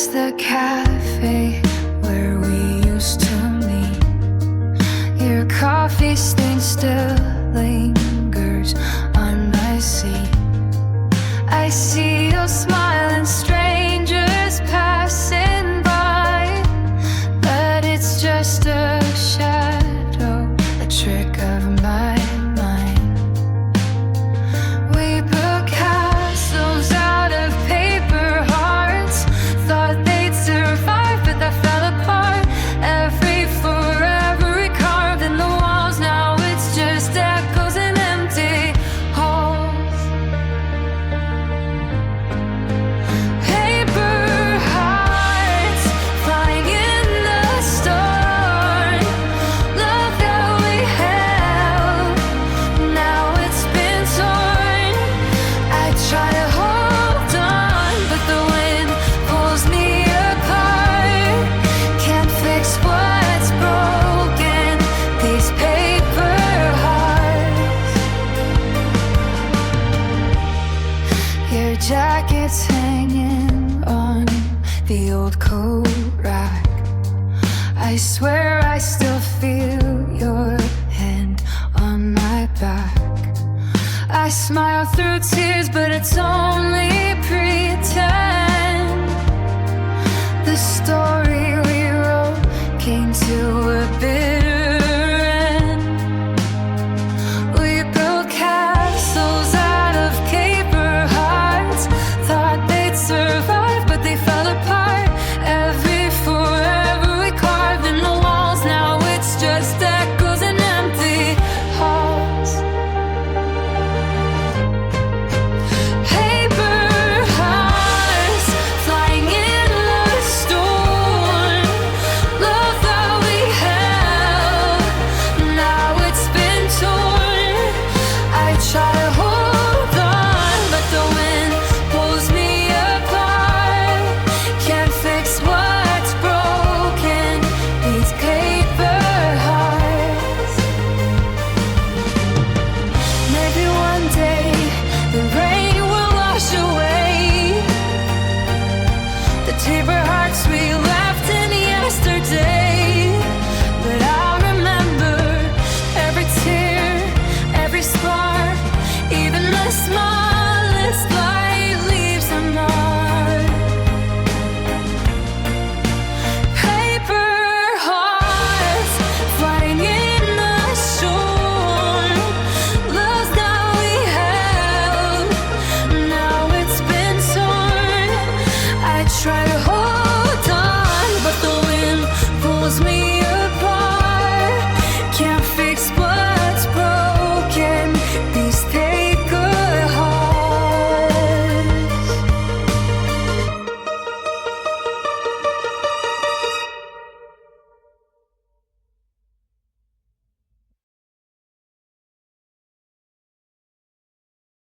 past the cafe where we used to meet. Your coffee stain still lingers on my seat. I see you smiling, strangers passing by, but it's just a shadow, a trick of my mind. We built castles out of paper hearts, thought they'd survive, but that fell apart. Every forever we carved in the walls, now it's just echoes and empty halls. Paper hearts flying in the storm, love that we held, now it's been torn. I try to hold on, but the wind pulls me apart. Can't fix what's broken, these paper hearts. Your jacket's hanging on the old coat rack. I swear I still feel your hand on my back. I smile through tears, but it's only pretend.